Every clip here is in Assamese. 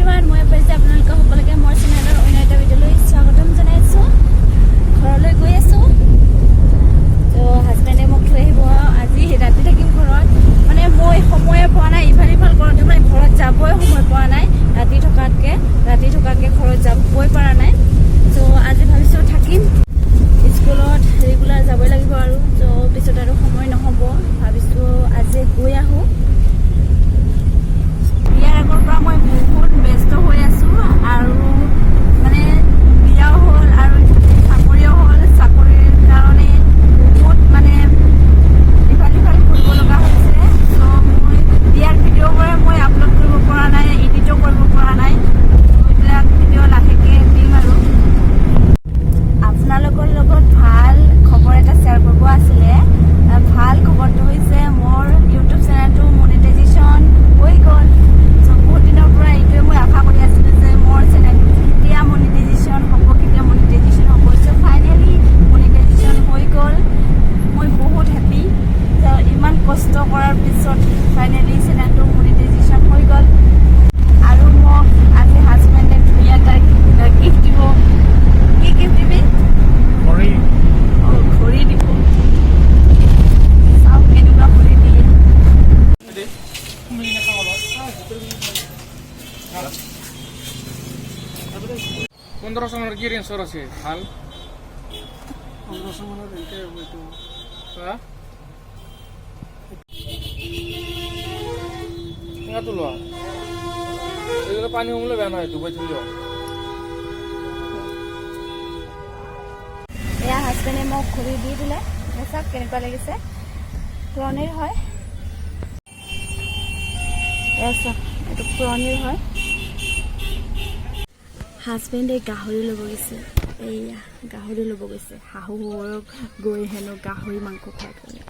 এভৰিৱান, মই পাইছোঁ আপোনালোকে সকলোকে মোৰ চেনেলৰ অন্য এটা ভিডিঅ'লৈ স্বাগতম জনাইছোঁ। ঘৰলৈ গৈ আছোঁ। তো হাজবেণ্ডে মোক থৈ আহিব। আজি ৰাতি থাকিম ঘৰত। মানে মই সময়ে পোৱা নাই, ইফাল সিফাল কৰোঁতে মানে ঘৰত যাবই সময় পোৱা নাই। ৰাতি থকাতকৈ ঘৰত যাবই পৰা নাই। তো আজি ভাবিছোঁ থাকিম। স্কুলত ৰেগুলাৰ যাবই লাগিব আৰু তো পিছত আৰু সময় নহ'ব। ভাবিছোঁ আজি গৈ আহোঁ। বিয়াৰ আগৰ পৰা মই বহুত ব্যস্ত হৈ আছোঁ আৰু মানে বিয়াও হ'ল আৰু চাকৰিও হ'ল। চাকৰিৰ কাৰণে বহুত মানে ইফাল সিফাল কৰিব লগা হৈছে। ত' মই বিয়াৰ ভিডিঅ'বোৰে মই আপলোড কৰিব পৰা নাই, এডিটো কৰিব পৰা নাই। এইবিলাক ভিডিঅ' লাহেকৈ দিম আৰু আপোনালোকৰ লগত ভাল খবৰ এটা শ্বেয়াৰ কৰিব আছিলে। ভাল খবৰটো হৈছে মোৰ ইউটিউব চেনেলটো মনিটাইজেশ্যন হৈ গ'ল। বহুত দিনৰ পৰা এইটোৱে মই আশা কৰি আছিলোঁ যে মোৰ চেনেলটো কেতিয়া মনিটাইজেশ্যন হ'ব। চ' ফাইনেলি মনিটাইজেশ্যন হৈ গ'ল। মই বহুত হেপ্পী। ইমান কষ্ট কৰাৰ পিছত ফাইনেলি চেনেলটো মনিটাইজেশ্যন হৈ গ'ল। আৰু মোক আজি হাজবেণ্ডে ধুনীয়া এটা গিফ্ট দিব। কি গিফ্ট দিবি? ঘড়ী দিব। চাওক কেনেকুৱা ঘড়ী দিয়ে। 1500 মানৰ কি ৰেঞ্জৰ আছে ভাল? 1500 মানত এনেকৈ হ'ব এইটো। টেঙাটো লোৱা, এইবিলাক পানী সোমালে বেয়া নহয়, ডুবাই থৈ দিয়ক। এয়া হাজবেণ্ডে মোক ঘড়ী দি দিলে। চাওক কেনেকুৱা লাগিছে। পুৰণিৰ হয়। এয়া চাওক, এইটো পুৰণিৰ হয়। হাজবেণ্ডে গাহৰি ল'ব গৈছে। এইয়া গাহৰি ল'ব গৈছে। শাহু শহুৰক গৈ হেনো গাহৰি মাংস খাই পেলাই।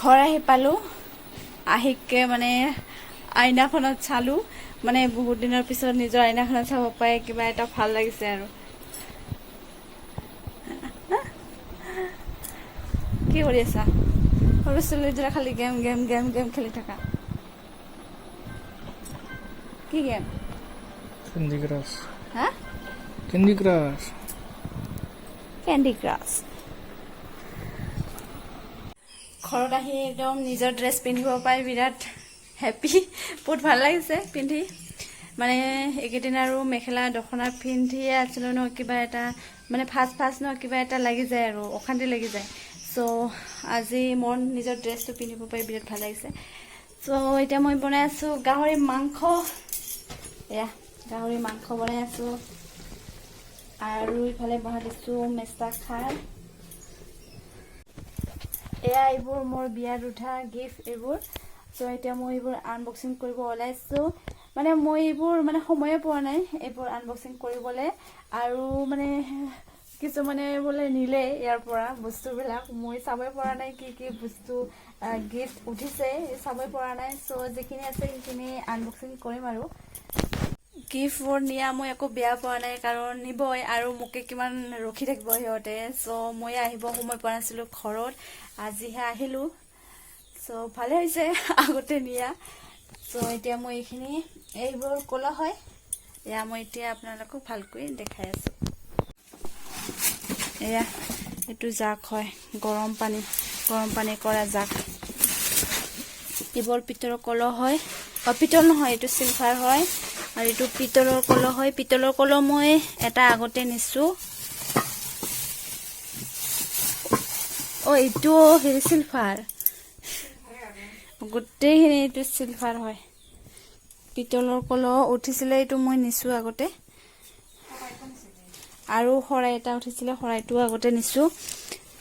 ঘৰ আহি পালোঁ। আহিকে মানে আইনাখনত চালোঁ। মানে বহুত দিনৰ পিছত নিজৰ আইনাখনত চাব পাই কিবা এটা ভাল লাগিছে আৰু। কি কৰি আছা? সৰু ছোৱালীটোৰে খালি গেম গেম গেম গেম খেলি থাকা। কি গেম? Candy crush. হা? Candy crush. Candy crush. ঘৰত আহি একদম নিজৰ ড্ৰেছ পিন্ধিব পাই বিৰাট হেপ্পী। বহুত ভাল লাগিছে পিন্ধি। মানে এইকেইদিন আৰু মেখেলা দখনা পিন্ধিয়ে আছিলোঁ ন, কিবা এটা মানে ফাৰ্ষ্ট ন কিবা এটা লাগি যায় আৰু অশান্তি লাগি যায়। চ' আজি মোৰ নিজৰ ড্ৰেছটো পিন্ধিব পাই বিৰাট ভাল লাগিছে। চ' এতিয়া মই বনাই আছোঁ গাহৰি মাংস। এয়া গাহৰি মাংস বনাই আছোঁ আৰু ইফালে বহাই দিছোঁ মেষ্টা খাৰ। এয়া এইবোৰ মোৰ বিয়াত উঠা গিফ্ট এইবোৰ। চ' এতিয়া মই এইবোৰ আনবক্সিং কৰিব ওলাইছোঁ। মানে মই এইবোৰ মানে সময়ে পোৱা নাই এইবোৰ আনবক্সিং কৰিবলৈ। আৰু মানে কিছুমানে বোলে নিলে ইয়াৰ পৰা বস্তুবিলাক। মই চাবই পৰা নাই কি কি বস্তু গিফ্ট উঠিছে, চাবই পৰা নাই। চ' যিখিনি আছে সেইখিনি আনবক্সিং কৰিম আৰু। গিফ্টবোৰ নিয়া মই একো বেয়া পোৱা নাই, কাৰণ নিবই আৰু মোকে কিমান ৰখি থাকিব সিহঁতে। চ' মই আহিব সময় পোৱা নাছিলোঁ ঘৰত, আজিহে আহিলোঁ। চ' ভালে হৈছে আগতে নিয়া। চ' এতিয়া মই এইবোৰ ক'লা হয়। এয়া মই এতিয়া আপোনালোকক ভালকৈ দেখাই আছোঁ। এয়া এইটো জাগ হয়, গৰম পানী কৰা জাগ। এইবোৰ পিতলৰ কলহ হয়। পিতল নহয়, এইটো চিলভাৰ হয়। আৰু এইটো পিতলৰ কলহ হয়। পিতলৰ কলহ মই এটা আগতে নিছোঁ। এইটো হেৰি চিলভাৰ, গোটেইখিনি এইটো চিলভাৰ হয়। পিতলৰ কলহ উঠিছিলে, এইটো মই নিছোঁ আগতে। আৰু শৰাই এটা উঠিছিলে, শৰাইটো আগতে নিছোঁ।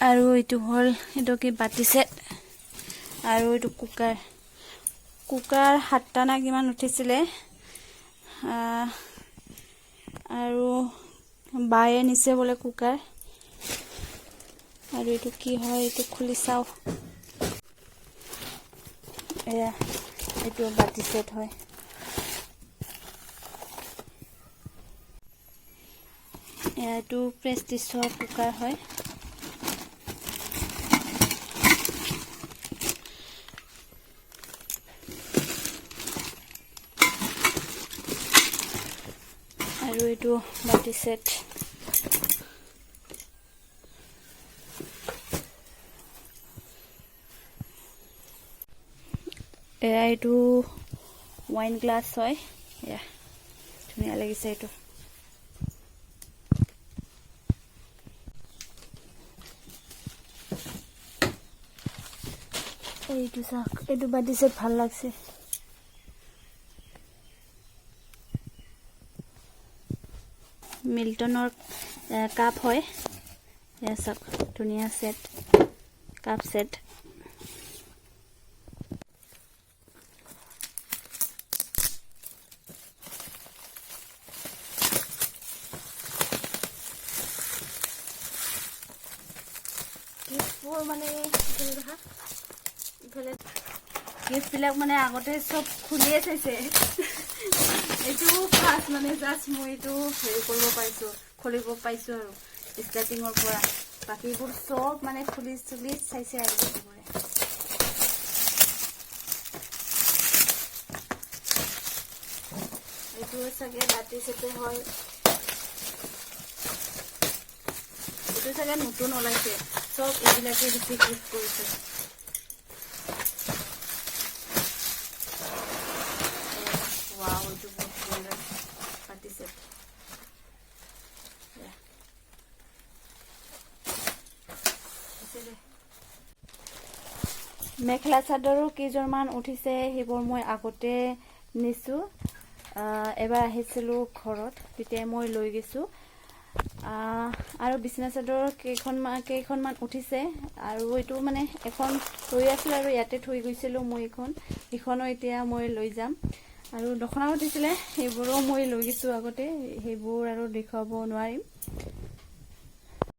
আৰু এইটো হ'ল এইটো কি বাতি ছেট। আৰু এইটো কুকাৰ 7টা না কিমান উঠিছিলে। আৰু বায়ে নিছে বোলে কুকাৰ। আৰু এইটো কি হয় এইটো খুলি চাওঁ। এয়া এইটো বাতি ছেট হয়। এইটো প্ৰেষ্টিজৰ কুকাৰ হয়। এইটো বাটি সেট এয়া এইটো ওয়াইন গ্লাস হয় এয়া ধুনীয়া লাগিছে এইটো এইটো চাওক এইটো বাটি সেট ভাল লাগছে মিল্টনৰ কাপ হয় এয়া চাওক ধুনীয়া সেট কাপ সেট গিফ্টবোৰ মানে ইফালে গিফ্টবিলাক মানে আগতে চব খুলিয়ে চাইছে এইটো ফাৰ্ষ্ট মানে জাষ্ট মই এইটো হেৰি কৰিব পাইছোঁ খুলিব পাইছোঁ আৰু ষ্টাৰ্টিঙৰ পৰা বাকীবোৰ চব মানে খুলি চুলি চাইছে আৰু গোটেইবোৰে এইটো চাগে বাটি চেটে হয় এইটো চাগে নতুন ওলাইছে চব এইবিলাকে বেছি গিফ্ট কৰিছে wow এইটো বহুত সুন্দৰ বাটি সেট মেখেলা চাদৰো কেইজনমান উঠিছে সেইবোৰ মই আগতে নিছোঁ এবাৰ আহিছিলোঁ ঘৰত তেতিয়া মই লৈ গৈছোঁ আৰু বিছনা চাদৰ কেইখনমান উঠিছে আৰু এইটো মানে এখন থৈ আছিল আৰু ইয়াতে থৈ গৈছিলোঁ মই এইখনো এতিয়া মই লৈ যাম আৰু দখনা উঠিছিলে সেইবোৰো মই লৈ গৈছোঁ আগতে সেইবোৰ আৰু দেখুৱাব নোৱাৰিম